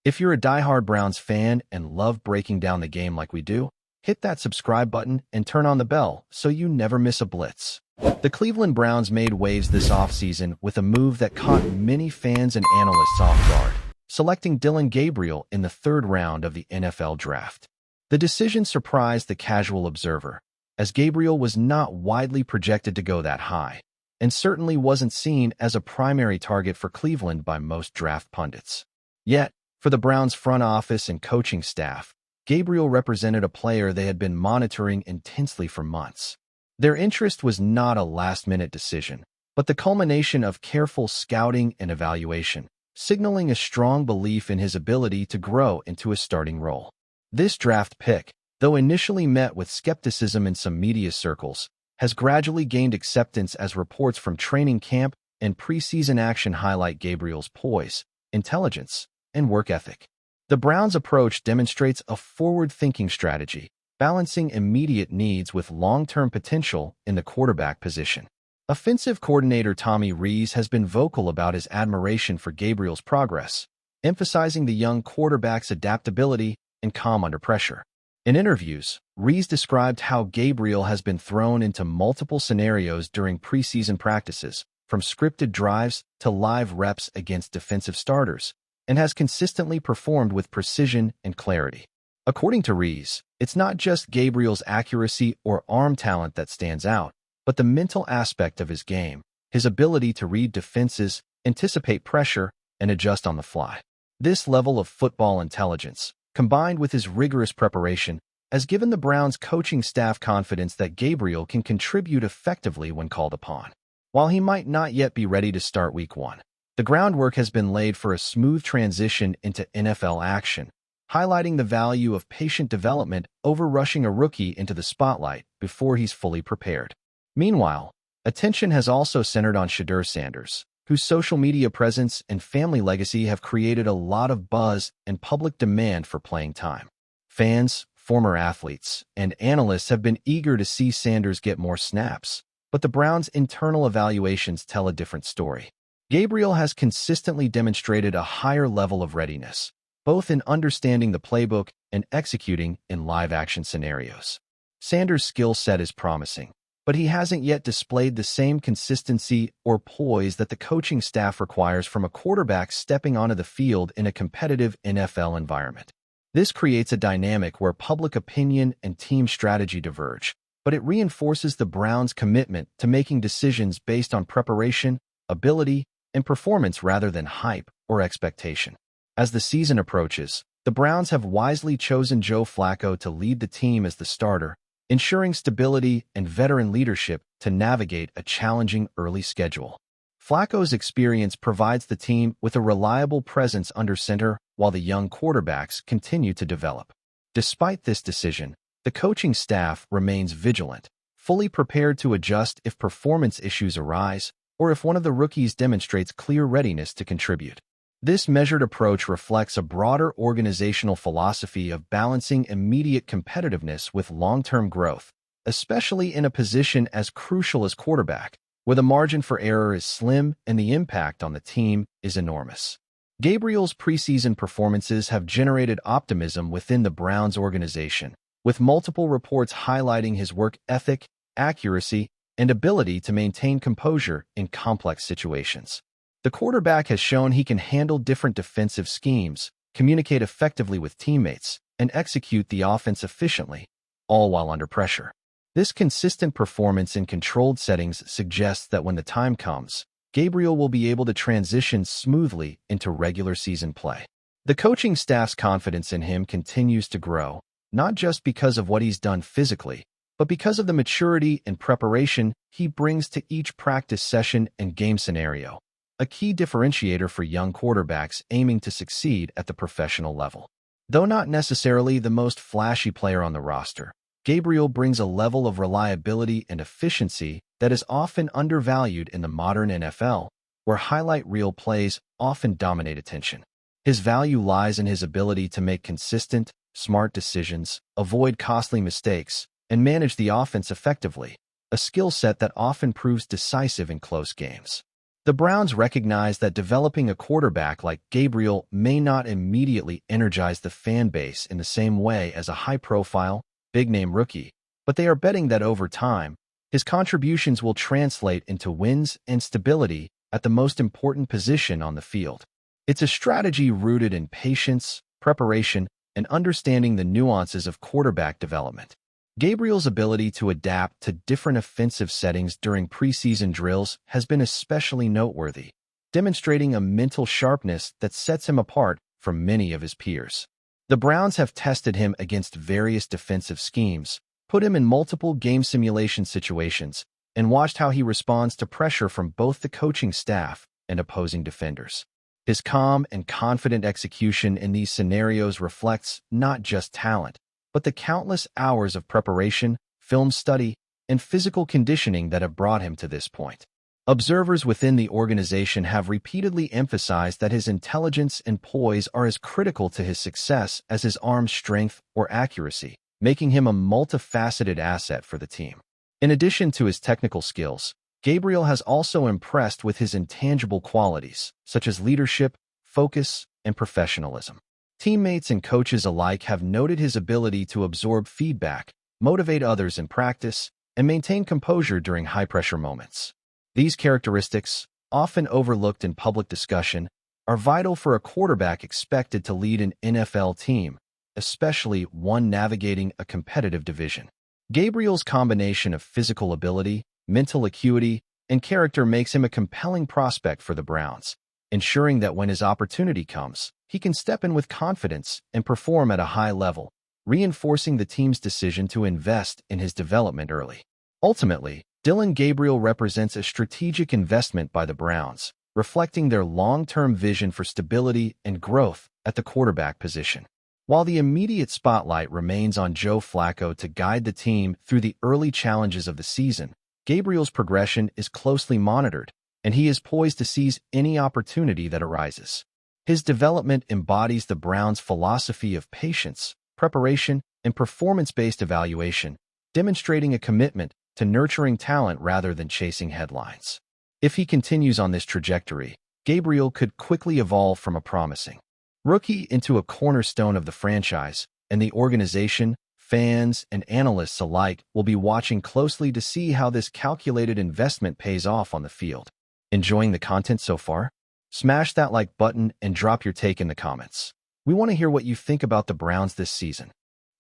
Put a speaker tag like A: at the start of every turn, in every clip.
A: If you're a diehard Browns fan and love breaking down the game like we do, hit that subscribe button and turn on the bell so you never miss a blitz. The Cleveland Browns made waves this offseason with a move that caught many fans and analysts off guard, selecting Dillon Gabriel in the third round of the NFL Draft. The decision surprised the casual observer, as Gabriel was not widely projected to go that high, and certainly wasn't seen as a primary target for Cleveland by most draft pundits. Yet, for the Browns' front office and coaching staff, Gabriel represented a player they had been monitoring intensely for months. Their interest was not a last-minute decision, but the culmination of careful scouting and evaluation, signaling a strong belief in his ability to grow into a starting role. This draft pick, though initially met with skepticism in some media circles, has gradually gained acceptance as reports from training camp and preseason action highlight Gabriel's poise, intelligence, and work ethic. The Browns' approach demonstrates a forward-thinking strategy, balancing immediate needs with long-term potential in the quarterback position. Offensive coordinator Tommy Rees has been vocal about his admiration for Gabriel's progress, emphasizing the young quarterback's adaptability and calm under pressure. In interviews, Rees described how Gabriel has been thrown into multiple scenarios during preseason practices, from scripted drives to live reps against defensive starters, and has consistently performed with precision and clarity. According to Rees, it's not just Gabriel's accuracy or arm talent that stands out, but the mental aspect of his game, his ability to read defenses, anticipate pressure, and adjust on the fly. This level of football intelligence, combined with his rigorous preparation, has given the Browns' coaching staff confidence that Gabriel can contribute effectively when called upon. While he might not yet be ready to start Week 1, the groundwork has been laid for a smooth transition into NFL action, highlighting the value of patient development over rushing a rookie into the spotlight before he's fully prepared. Meanwhile, attention has also centered on Shedeur Sanders, whose social media presence and family legacy have created a lot of buzz and public demand for playing time. Fans, former athletes, and analysts have been eager to see Sanders get more snaps, but the Browns' internal evaluations tell a different story. Gabriel has consistently demonstrated a higher level of readiness, both in understanding the playbook and executing in live-action scenarios. Sanders' skill set is promising, but he hasn't yet displayed the same consistency or poise that the coaching staff requires from a quarterback stepping onto the field in a competitive NFL environment. This creates a dynamic where public opinion and team strategy diverge, but it reinforces the Browns' commitment to making decisions based on preparation, ability, and performance rather than hype or expectation. As the season approaches, the Browns have wisely chosen Joe Flacco to lead the team as the starter, ensuring stability and veteran leadership to navigate a challenging early schedule. Flacco's experience provides the team with a reliable presence under center while the young quarterbacks continue to develop. Despite this decision, the coaching staff remains vigilant, fully prepared to adjust if performance issues arise or if one of the rookies demonstrates clear readiness to contribute. This measured approach reflects a broader organizational philosophy of balancing immediate competitiveness with long-term growth, especially in a position as crucial as quarterback, where the margin for error is slim and the impact on the team is enormous. Gabriel's preseason performances have generated optimism within the Browns organization, with multiple reports highlighting his work ethic, accuracy, and ability to maintain composure in complex situations. The quarterback has shown he can handle different defensive schemes, communicate effectively with teammates, and execute the offense efficiently, all while under pressure. This consistent performance in controlled settings suggests that when the time comes, Gabriel will be able to transition smoothly into regular season play. The coaching staff's confidence in him continues to grow, not just because of what he's done physically, but because of the maturity and preparation he brings to each practice session and game scenario, a key differentiator for young quarterbacks aiming to succeed at the professional level. Though not necessarily the most flashy player on the roster, Gabriel brings a level of reliability and efficiency that is often undervalued in the modern NFL, where highlight reel plays often dominate attention. His value lies in his ability to make consistent, smart decisions, avoid costly mistakes, and manage the offense effectively, a skill set that often proves decisive in close games. The Browns recognize that developing a quarterback like Gabriel may not immediately energize the fan base in the same way as a high-profile, big-name rookie, but they are betting that over time, his contributions will translate into wins and stability at the most important position on the field. It's a strategy rooted in patience, preparation, and understanding the nuances of quarterback development. Gabriel's ability to adapt to different offensive settings during preseason drills has been especially noteworthy, demonstrating a mental sharpness that sets him apart from many of his peers. The Browns have tested him against various defensive schemes, put him in multiple game simulation situations, and watched how he responds to pressure from both the coaching staff and opposing defenders. His calm and confident execution in these scenarios reflects not just talent, but the countless hours of preparation, film study, and physical conditioning that have brought him to this point. Observers within the organization have repeatedly emphasized that his intelligence and poise are as critical to his success as his arm strength or accuracy, making him a multifaceted asset for the team. In addition to his technical skills, Gabriel has also impressed with his intangible qualities, such as leadership, focus, and professionalism. Teammates and coaches alike have noted his ability to absorb feedback, motivate others in practice, and maintain composure during high-pressure moments. These characteristics, often overlooked in public discussion, are vital for a quarterback expected to lead an NFL team, especially one navigating a competitive division. Gabriel's combination of physical ability, mental acuity, and character makes him a compelling prospect for the Browns, ensuring that when his opportunity comes, he can step in with confidence and perform at a high level, reinforcing the team's decision to invest in his development early. Ultimately, Dillon Gabriel represents a strategic investment by the Browns, reflecting their long-term vision for stability and growth at the quarterback position. While the immediate spotlight remains on Joe Flacco to guide the team through the early challenges of the season, Gabriel's progression is closely monitored, and he is poised to seize any opportunity that arises. His development embodies the Browns' philosophy of patience, preparation, and performance-based evaluation, demonstrating a commitment to nurturing talent rather than chasing headlines. If he continues on this trajectory, Gabriel could quickly evolve from a promising rookie into a cornerstone of the franchise, and the organization, fans, and analysts alike will be watching closely to see how this calculated investment pays off on the field. Enjoying the content so far? Smash that like button and drop your take in the comments. We want to hear what you think about the Browns this season.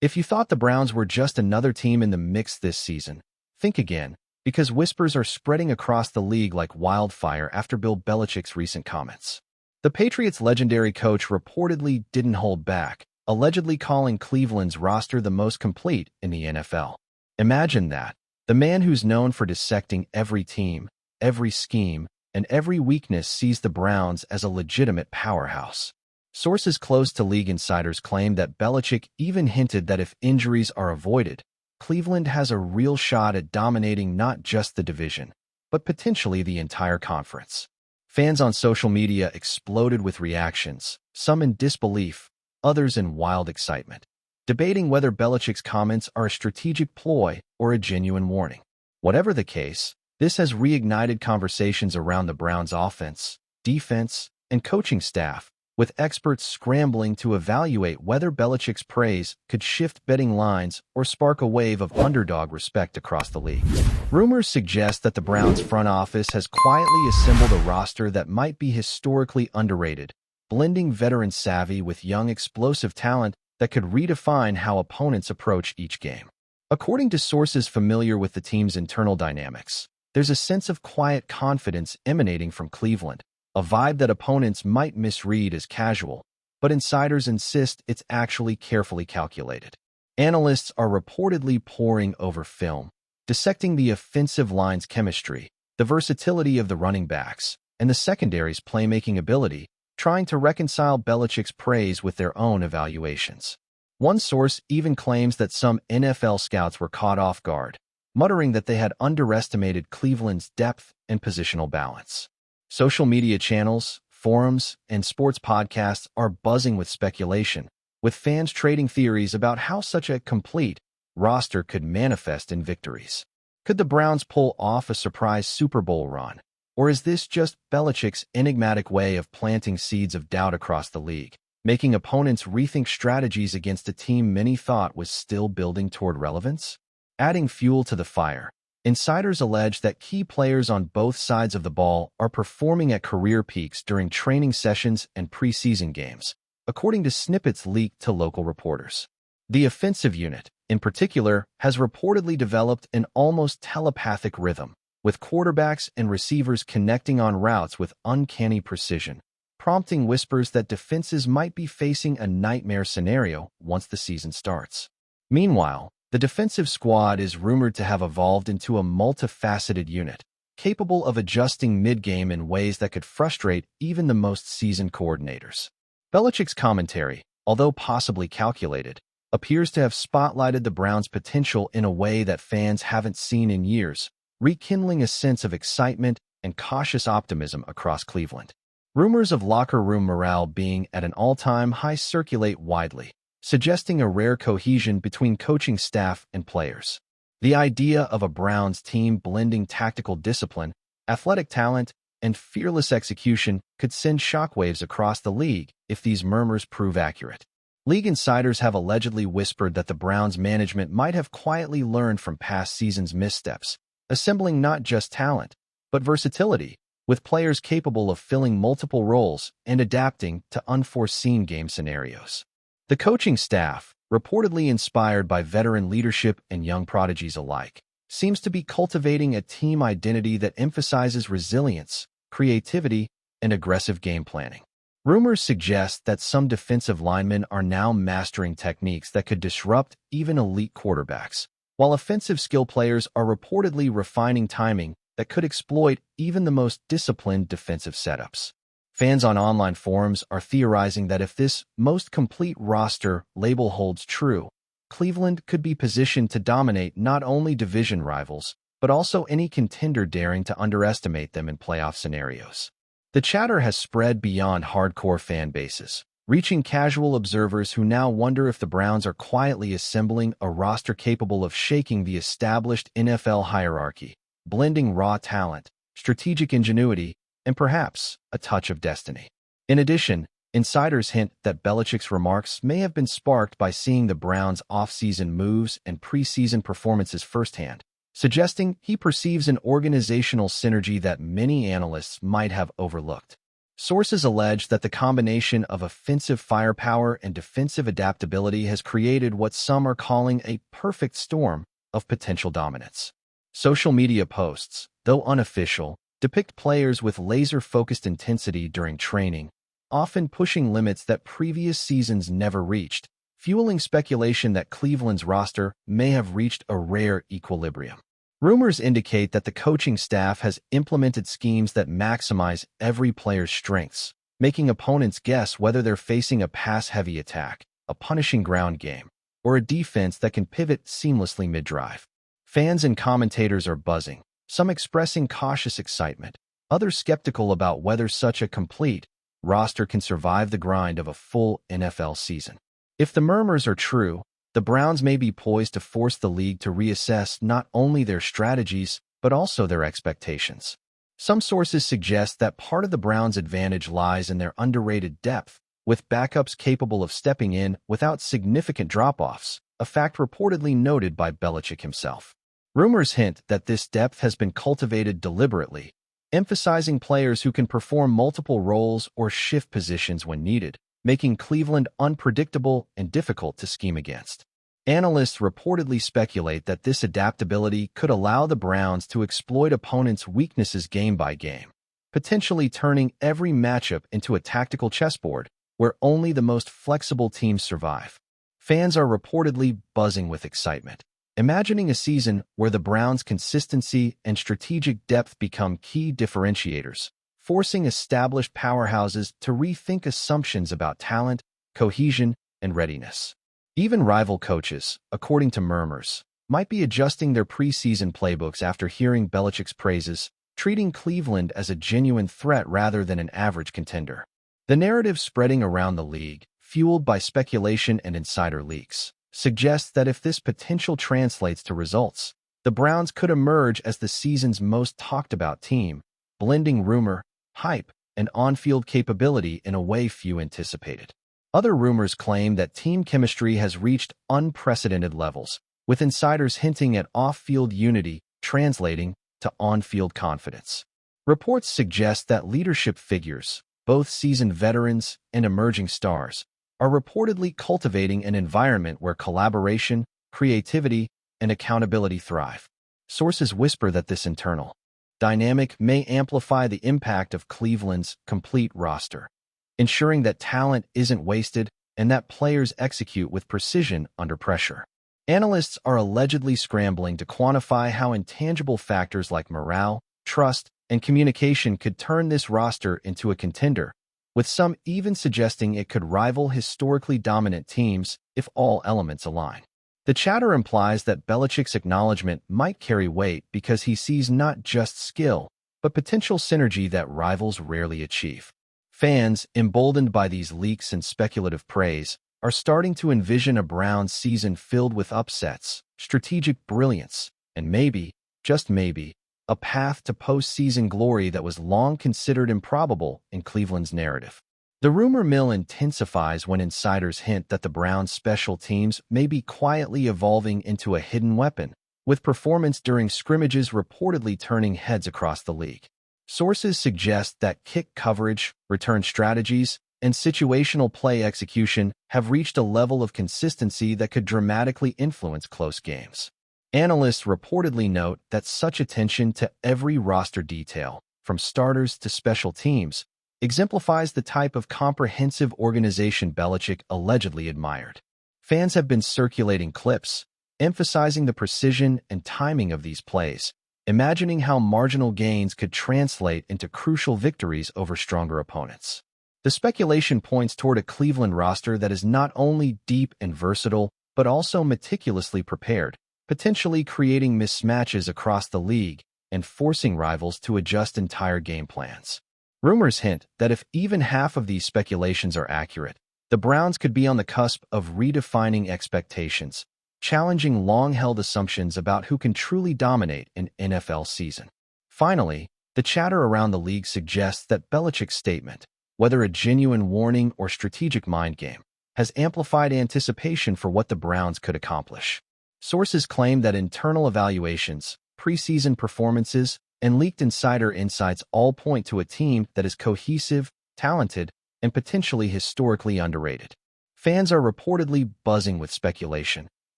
A: If you thought the Browns were just another team in the mix this season, think again, because whispers are spreading across the league like wildfire after Bill Belichick's recent comments. The Patriots' legendary coach reportedly didn't hold back, allegedly calling Cleveland's roster the most complete in the NFL. Imagine that. The man who's known for dissecting every team, every scheme, and every weakness sees the Browns as a legitimate powerhouse. Sources close to league insiders claim that Belichick even hinted that if injuries are avoided, Cleveland has a real shot at dominating not just the division, but potentially the entire conference. Fans on social media exploded with reactions, some in disbelief, others in wild excitement, debating whether Belichick's comments are a strategic ploy or a genuine warning. Whatever the case, this has reignited conversations around the Browns' offense, defense, and coaching staff, with experts scrambling to evaluate whether Belichick's praise could shift betting lines or spark a wave of underdog respect across the league. Rumors suggest that the Browns' front office has quietly assembled a roster that might be historically underrated, blending veteran savvy with young explosive talent that could redefine how opponents approach each game. According to sources familiar with the team's internal dynamics, there's a sense of quiet confidence emanating from Cleveland, a vibe that opponents might misread as casual, but insiders insist it's actually carefully calculated. Analysts are reportedly poring over film, dissecting the offensive line's chemistry, the versatility of the running backs, and the secondary's playmaking ability, trying to reconcile Belichick's praise with their own evaluations. One source even claims that some NFL scouts were caught off guard, muttering that they had underestimated Cleveland's depth and positional balance. Social media channels, forums, and sports podcasts are buzzing with speculation, with fans trading theories about how such a complete roster could manifest in victories. Could the Browns pull off a surprise Super Bowl run? Or is this just Belichick's enigmatic way of planting seeds of doubt across the league, making opponents rethink strategies against a team many thought was still building toward relevance? Adding fuel to the fire, insiders allege that key players on both sides of the ball are performing at career peaks during training sessions and preseason games, according to snippets leaked to local reporters. The offensive unit, in particular, has reportedly developed an almost telepathic rhythm, with quarterbacks and receivers connecting on routes with uncanny precision, prompting whispers that defenses might be facing a nightmare scenario once the season starts. Meanwhile, the defensive squad is rumored to have evolved into a multifaceted unit, capable of adjusting mid-game in ways that could frustrate even the most seasoned coordinators. Belichick's commentary, although possibly calculated, appears to have spotlighted the Browns' potential in a way that fans haven't seen in years, rekindling a sense of excitement and cautious optimism across Cleveland. Rumors of locker room morale being at an all-time high circulate widely, suggesting a rare cohesion between coaching staff and players. The idea of a Browns team blending tactical discipline, athletic talent, and fearless execution could send shockwaves across the league if these murmurs prove accurate. League insiders have allegedly whispered that the Browns' management might have quietly learned from past seasons' missteps, assembling not just talent, but versatility, with players capable of filling multiple roles and adapting to unforeseen game scenarios. The coaching staff, reportedly inspired by veteran leadership and young prodigies alike, seems to be cultivating a team identity that emphasizes resilience, creativity, and aggressive game planning. Rumors suggest that some defensive linemen are now mastering techniques that could disrupt even elite quarterbacks, while offensive skill players are reportedly refining timing that could exploit even the most disciplined defensive setups. Fans on online forums are theorizing that if this most complete roster label holds true, Cleveland could be positioned to dominate not only division rivals, but also any contender daring to underestimate them in playoff scenarios. The chatter has spread beyond hardcore fan bases, reaching casual observers who now wonder if the Browns are quietly assembling a roster capable of shaking the established NFL hierarchy, blending raw talent, strategic ingenuity, and perhaps a touch of destiny. In addition, insiders hint that Belichick's remarks may have been sparked by seeing the Browns' off-season moves and preseason performances firsthand, suggesting he perceives an organizational synergy that many analysts might have overlooked. Sources allege that the combination of offensive firepower and defensive adaptability has created what some are calling a perfect storm of potential dominance. Social media posts, though unofficial, depict players with laser-focused intensity during training, often pushing limits that previous seasons never reached, fueling speculation that Cleveland's roster may have reached a rare equilibrium. Rumors indicate that the coaching staff has implemented schemes that maximize every player's strengths, making opponents guess whether they're facing a pass-heavy attack, a punishing ground game, or a defense that can pivot seamlessly mid-drive. Fans and commentators are buzzing, some expressing cautious excitement, others skeptical about whether such a complete roster can survive the grind of a full NFL season. If the murmurs are true, the Browns may be poised to force the league to reassess not only their strategies, but also their expectations. Some sources suggest that part of the Browns' advantage lies in their underrated depth, with backups capable of stepping in without significant drop-offs, a fact reportedly noted by Belichick himself. Rumors hint that this depth has been cultivated deliberately, emphasizing players who can perform multiple roles or shift positions when needed, making Cleveland unpredictable and difficult to scheme against. Analysts reportedly speculate that this adaptability could allow the Browns to exploit opponents' weaknesses game by game, potentially turning every matchup into a tactical chessboard where only the most flexible teams survive. Fans are reportedly buzzing with excitement, imagining a season where the Browns' consistency and strategic depth become key differentiators, forcing established powerhouses to rethink assumptions about talent, cohesion, and readiness. Even rival coaches, according to murmurs, might be adjusting their preseason playbooks after hearing Belichick's praises, treating Cleveland as a genuine threat rather than an average contender. The narrative spreading around the league, fueled by speculation and insider leaks, suggests that if this potential translates to results, the Browns could emerge as the season's most talked-about team, blending rumor, hype, and on-field capability in a way few anticipated. Other rumors claim that team chemistry has reached unprecedented levels, with insiders hinting at off-field unity translating to on-field confidence. Reports suggest that leadership figures, both seasoned veterans and emerging stars, are reportedly cultivating an environment where collaboration, creativity, and accountability thrive. Sources whisper that this internal dynamic may amplify the impact of Cleveland's complete roster, ensuring that talent isn't wasted and that players execute with precision under pressure. Analysts are allegedly scrambling to quantify how intangible factors like morale, trust, and communication could turn this roster into a contender, with some even suggesting it could rival historically dominant teams if all elements align. The chatter implies that Belichick's acknowledgement might carry weight because he sees not just skill, but potential synergy that rivals rarely achieve. Fans, emboldened by these leaks and speculative praise, are starting to envision a Browns season filled with upsets, strategic brilliance, and maybe, just maybe, a path to postseason glory that was long considered improbable in Cleveland's narrative. The rumor mill intensifies when insiders hint that the Browns' special teams may be quietly evolving into a hidden weapon, with performance during scrimmages reportedly turning heads across the league. Sources suggest that kick coverage, return strategies, and situational play execution have reached a level of consistency that could dramatically influence close games. Analysts reportedly note that such attention to every roster detail, from starters to special teams, exemplifies the type of comprehensive organization Belichick allegedly admired. Fans have been circulating clips, emphasizing the precision and timing of these plays, imagining how marginal gains could translate into crucial victories over stronger opponents. The speculation points toward a Cleveland roster that is not only deep and versatile, but also meticulously prepared, potentially creating mismatches across the league and forcing rivals to adjust entire game plans. Rumors hint that if even half of these speculations are accurate, the Browns could be on the cusp of redefining expectations, challenging long-held assumptions about who can truly dominate an NFL season. Finally, the chatter around the league suggests that Belichick's statement, whether a genuine warning or strategic mind game, has amplified anticipation for what the Browns could accomplish. Sources claim that internal evaluations, preseason performances, and leaked insider insights all point to a team that is cohesive, talented, and potentially historically underrated. Fans are reportedly buzzing with speculation,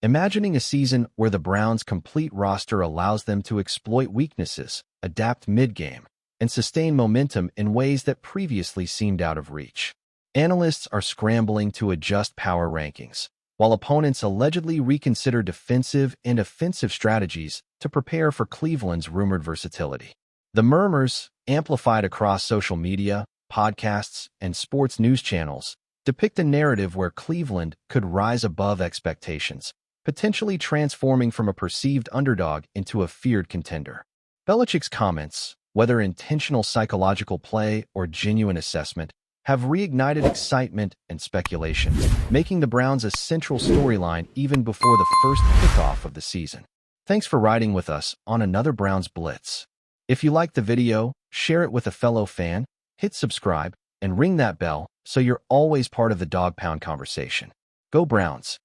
A: imagining a season where the Browns' complete roster allows them to exploit weaknesses, adapt mid-game, and sustain momentum in ways that previously seemed out of reach. Analysts are scrambling to adjust power rankings, while opponents allegedly reconsider defensive and offensive strategies to prepare for Cleveland's rumored versatility. The murmurs, amplified across social media, podcasts, and sports news channels, depict a narrative where Cleveland could rise above expectations, potentially transforming from a perceived underdog into a feared contender. Belichick's comments, whether intentional psychological play or genuine assessment, have reignited excitement and speculation, making the Browns a central storyline even before the first kickoff of the season. Thanks for riding with us on another Browns Blitz. If you liked the video, share it with a fellow fan, hit subscribe, and ring that bell so you're always part of the Dawg Pound conversation. Go Browns!